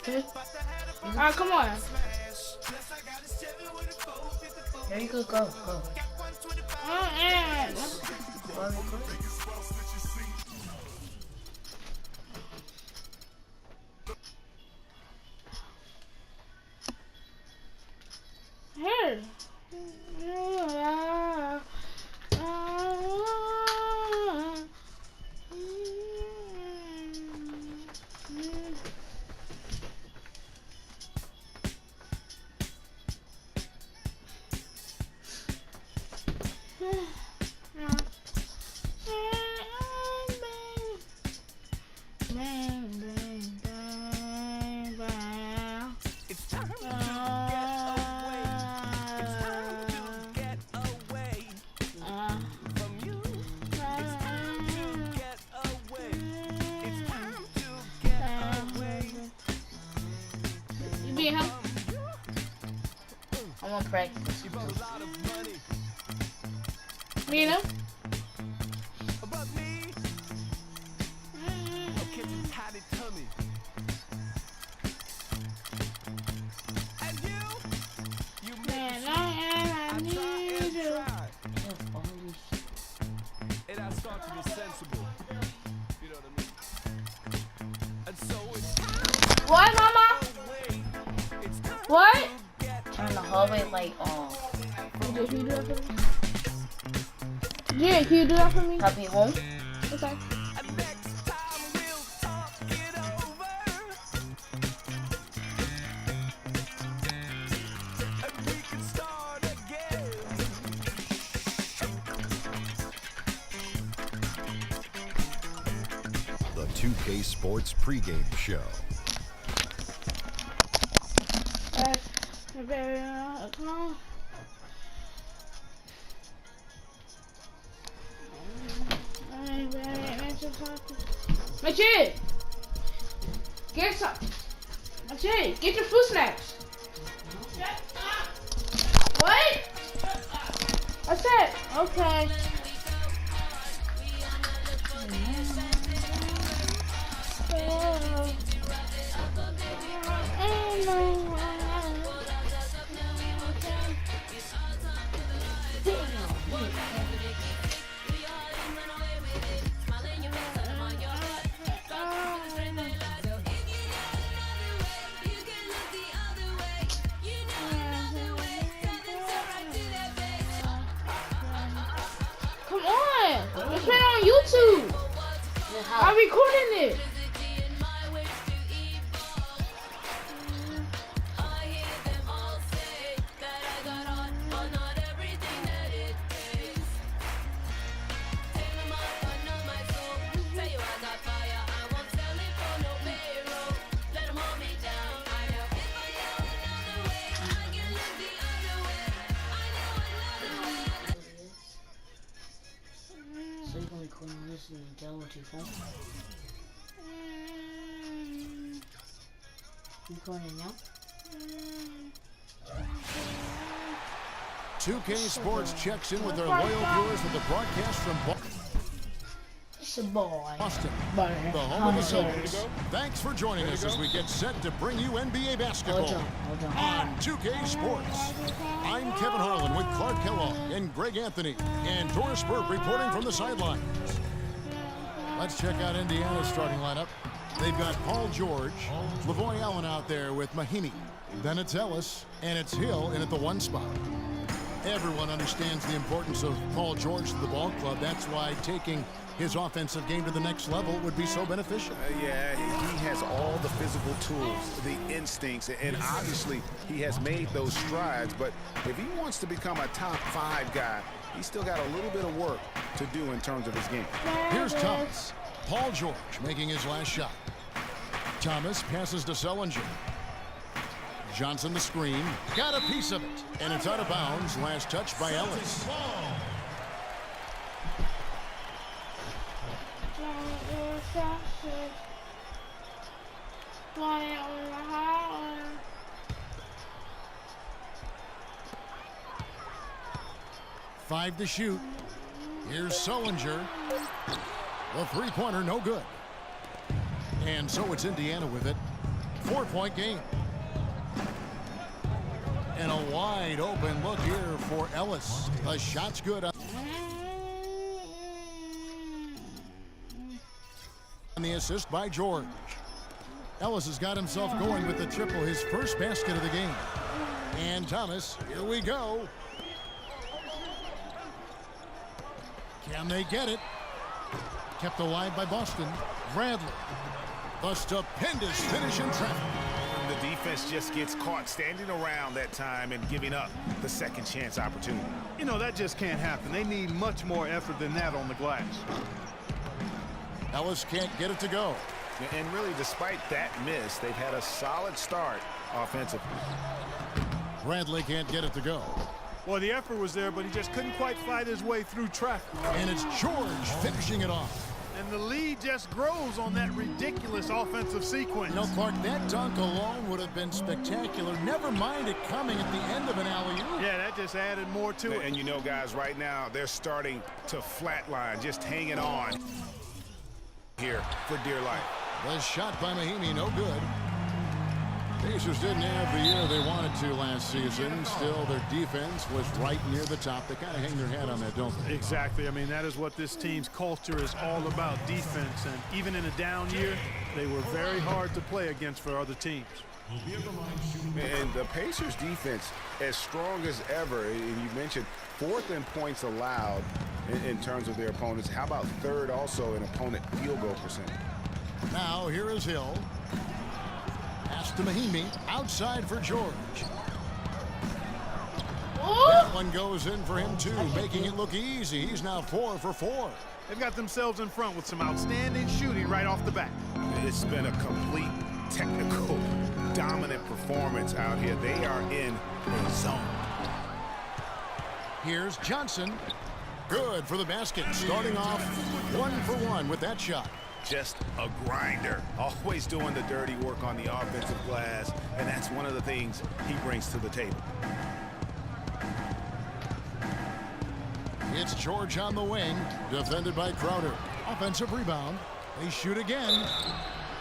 Alright, come on. There you go, go. Here. I want practice. Me and him? What, Mama? What? Turn the hallway light on. Yeah, can you do that for me? Yeah, can you do that for me? I'll be home. Okay. The 2K Sports pregame show. Come on. Majid! Get some. Majid, get your food snacks. What? I said, okay. Come on! Let's play it on YouTube! I'm recording it! So you can record on this and then download to your phone? Recording now? 2K Sports checks in with their loyal viewers with the broadcast from It's a boy. Boston, the home of the Celtics. Thanks for joining us as we get set to bring you NBA basketball Hold on. on 2K Sports. I'm Kevin Harlan with Clark Kellogg and Greg Anthony and Doris Burke reporting from the sidelines. Let's check out Indiana's starting lineup. They've got Paul George, Lavoy Allen out there with Mahinmi. Then it's Ellis, and it's Hill in at the 1 spot. Everyone understands the importance of Paul George to the ball club. That's why taking his offensive game to the next level would be so beneficial. Yeah, he has all the physical tools, the instincts, and obviously he has made those strides. But if he wants to become a top 5 guy, he's still got a little bit of work to do in terms of his game. Here's Thomas. Paul George making his last shot. Thomas passes to Sullinger. Johnson the screen. Got a piece of it. And it's out of bounds. Last touch by Ellis. Five to shoot. Here's Sullinger. The three-pointer, no good. And so it's Indiana with it. 4 4-point game. And a wide open look here for Ellis. The shot's good. On the assist by George. Ellis has got himself going with the triple, his first basket of the game. And Thomas, here we go. Can they get it? Kept alive by Boston. Bradley. A stupendous finish in traffic. The defense just gets caught standing around that time and giving up the second chance opportunity. You know, that just can't happen. They need much more effort than that on the glass. Ellis can't get it to go. And really, despite that miss, they've had a solid start offensively. Bradley can't get it to go. Well, the effort was there, but he just couldn't quite fight his way through traffic. And it's George finishing it off. And the lead just grows on that ridiculous offensive sequence. You know, Clark, that dunk alone would have been spectacular. Never mind it coming at the end of an alley-oop. Yeah, that just added more to it. And you know, guys, right now, they're starting to flatline, just hanging on here for dear life. The shot by Mahinmi, no good. Pacers didn't have the year they wanted to last season. Still, their defense was right near the top. They kind of hang their hat on that, don't they? Exactly. I mean, that is what this team's culture is all about, defense. And even in a down year, they were very hard to play against for other teams. And the Pacers defense, as strong as ever, and you mentioned fourth in points allowed in terms of their opponents. How about third also in opponent field goal percentage? Now here is Hill. Pass to Mahinmi. Outside for George. That one goes in for him too, making it look easy. He's now 4 for 4. They've got themselves in front with some outstanding shooting right off the bat. It's been a complete technical, dominant performance out here. They are in a zone. Here's Johnson. Good for the basket. Starting off 1 for 1 with that shot. Just a grinder, always doing the dirty work on the offensive glass, and that's one of the things he brings to the table. It's George on the wing, defended by Crowder. Offensive rebound. They shoot again.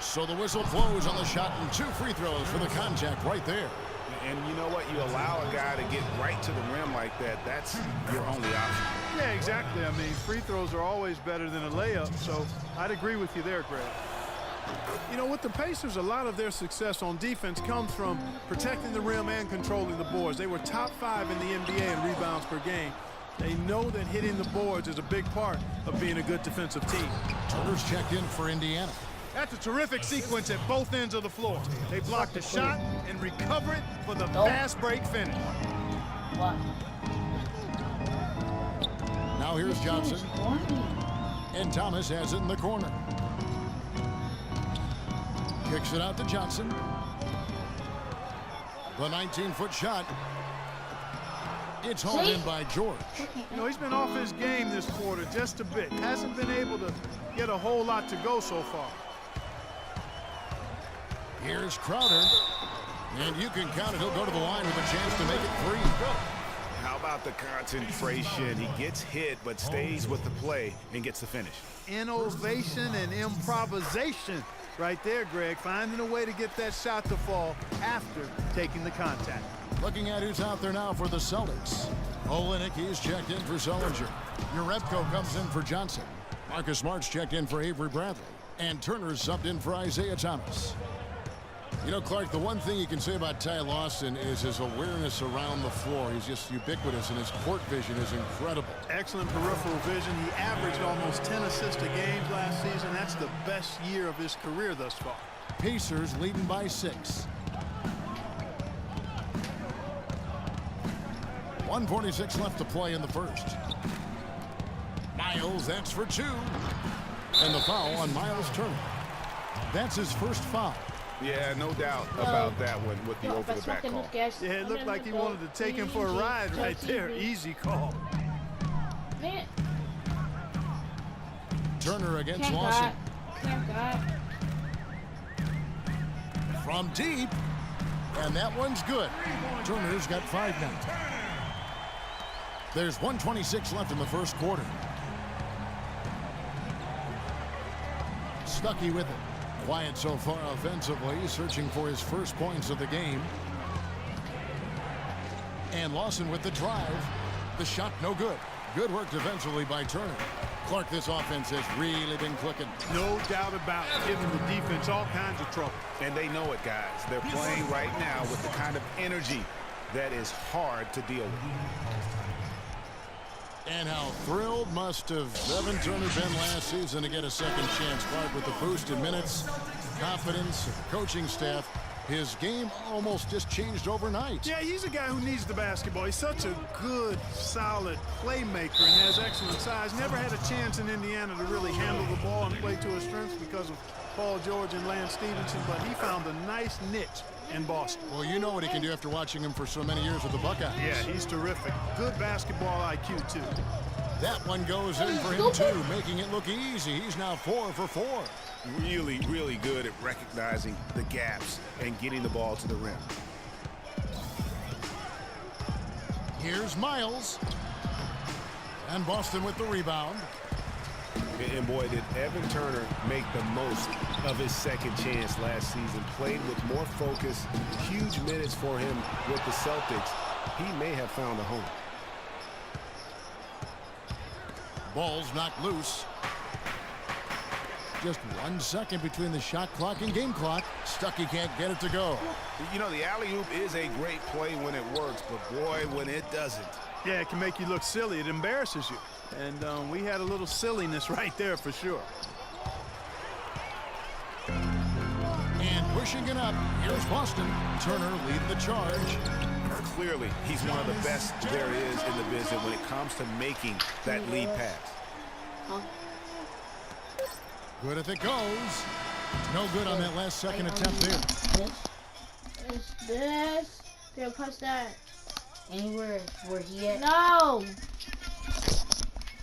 So the whistle blows on the shot and 2 free throws for the contact right there. And you know what? You allow a guy to get right to the rim like that, that's your only option. Yeah, exactly. I mean, free throws are always better than a layup, so I'd agree with you there, Greg. You know, with the Pacers, a lot of their success on defense comes from protecting the rim and controlling the boards. They were top 5 in the NBA in rebounds per game. They know that hitting the boards is a big part of being a good defensive team. Turner's checked in for Indiana. That's a terrific sequence at both ends of the floor. They block the shot and recover it for the fast break finish. What? Now here's Johnson. And Thomas has it in the corner. Kicks it out to Johnson. The 19-foot shot. It's hauled in by George. You know, he's been off his game this quarter just a bit. Hasn't been able to get a whole lot to go so far. Here's Crowder. And you can count it. He'll go to the line with a chance to make it 3. How about the concentration? He gets hit, but stays with the play and gets the finish. Innovation and improvisation right there, Greg. Finding a way to get that shot to fall after taking the contact. Looking at who's out there now for the Celtics. Olynyk, he's checked in for Sullinger. Jerebko comes in for Johnson. Marcus Smart's checked in for Avery Bradley. And Turner's subbed in for Isaiah Thomas. You know, Clark, the one thing you can say about Ty Lawson is his awareness around the floor. He's just ubiquitous, and his court vision is incredible. Excellent peripheral vision. He averaged almost 10 assists a game last season. That's the best year of his career thus far. Pacers leading by 6. 1:46 left to play in the first. Miles, that's for 2. And the foul on Miles Turner. That's his first foul. Yeah, no doubt about that one with the over-the-back call. Yeah, it looked like he wanted to take him for a ride right there. Easy call. Man, Turner against can't Lawson. got. From deep. And that one's good. Turner's got 5 now. There's 1:26 left in the first quarter. Stuckey with it. Quiet so far offensively, searching for his first points of the game. And Lawson with the drive. The shot no good. Good work defensively by Turner. Clark, this offense has really been clicking. No doubt about it, giving the defense all kinds of trouble. And they know it, guys. They're playing right now with the kind of energy that is hard to deal with. And how thrilled must have Evan Turner been last season to get a second chance. Clark with the boost in minutes, confidence, coaching staff. His game almost just changed overnight. Yeah, he's a guy who needs the basketball. He's such a good, solid playmaker and has excellent size. Never had a chance in Indiana to really handle the ball and play to his strengths because of Paul George and Lance Stevenson, but he found a nice niche in Boston. Well, you know what he can do after watching him for so many years with the Buckeyes. Yeah, he's terrific. Good basketball IQ, too. That one goes in for him, too, making it look easy. He's now 4 for 4. Really, really good at recognizing the gaps and getting the ball to the rim. Here's Miles. And Boston with the rebound. And boy, did Evan Turner make the most of his second chance last season. Played with more focus, huge minutes for him with the Celtics. He may have found a home. Ball's knocked loose. Just 1 second between the shot clock and game clock. Stuckey can't get it to go. You know, the alley-oop is a great play when it works, but boy, when it doesn't. Yeah, it can make you look silly. It embarrasses you. And we had a little silliness right there for sure. And pushing it up, here's Boston. Turner leading the charge. Clearly, he's one of the best there is in the business when it comes to making that lead pass. Good if it goes. No good on that last second attempt there. It's this. They'll push that. Anywhere where he at? No.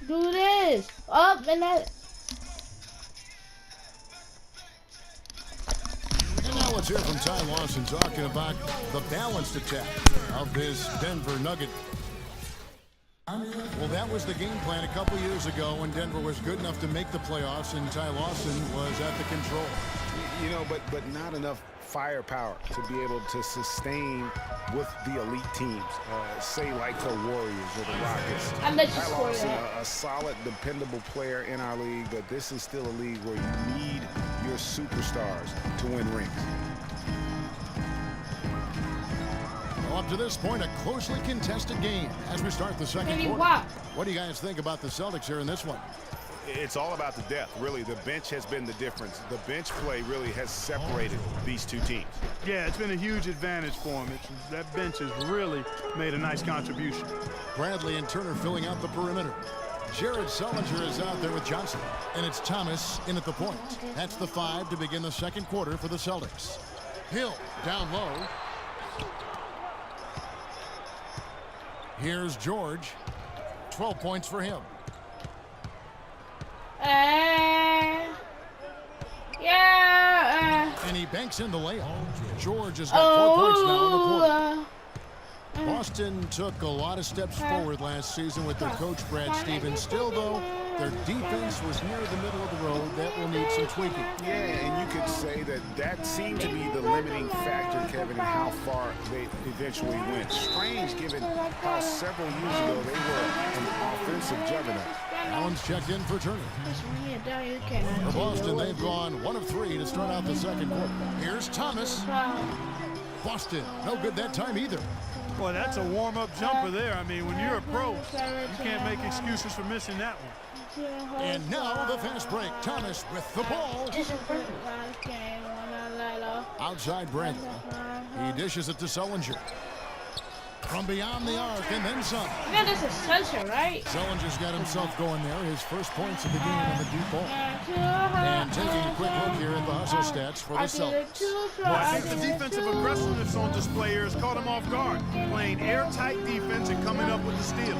Do this. Up and that. And now let's hear from Ty Lawson talking about the balanced attack of this Denver Nugget. Well, that was the game plan a couple years ago when Denver was good enough to make the playoffs and Ty Lawson was at the control. You know, but not enough firepower to be able to sustain with the elite teams, say like the Warriors or the Rockets. I bet you Ty score Lawson, that. a solid, dependable player in our league, but this is still a league where you need your superstars to win rings. Well, up to this point, a closely contested game as we start the second Maybe quarter. what? What do you guys think about the Celtics here in this one? It's all about the depth, really. The bench has been the difference. The bench play really has separated these two teams. Yeah, it's been a huge advantage for him. That bench has really made a nice contribution. Bradley and Turner filling out the perimeter. Jared Sullinger is out there with Johnson. And it's Thomas in at the point. That's the 5 to begin the second quarter for the Celtics. Hill down low. Here's George. 12 points for him. Yeah. And he banks in the layup. George has got 4 points now in the quarter. Boston took a lot of steps forward last season with their coach, Brad Stevens. Still, though, their defense was near the middle of the road. That will need some tweaking. Yeah, and you could say that seemed to be the limiting factor, Kevin, in how far they eventually went. Strange, given how several years ago they were an offensive juggernaut. Allen's checked in for Turner. For Boston, they've gone 1 of 3 to start out the second quarter. Here's Thomas. Boston, no good that time either. Boy, that's a warm-up jumper there. I mean, when you're a pro, you can't make excuses for missing that one. And now the fast break. Thomas with the ball. Outside Bradley. He dishes it to Sullinger. From beyond the arc and then some. Yeah, this is Sunshine, right? Sullinger's got himself going there. His first points of the game on the deep ball. And taking a quick look here at the hustle stats for the Celtics. Well, I think the defensive aggressiveness on display here has caught him off guard. Playing airtight defense and coming up with the steal.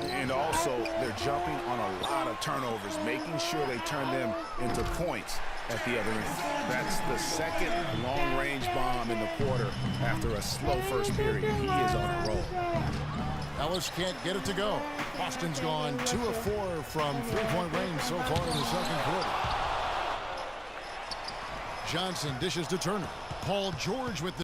And also, they're jumping on a lot of turnovers, making sure they turn them into points at the other end. That's the second long-range bomb in the quarter after a slow first period. He is on a roll. Ellis can't get it to go. Boston's gone 2 of 4 from 3-point range so far in the second quarter. Johnson dishes to Turner. Paul George with the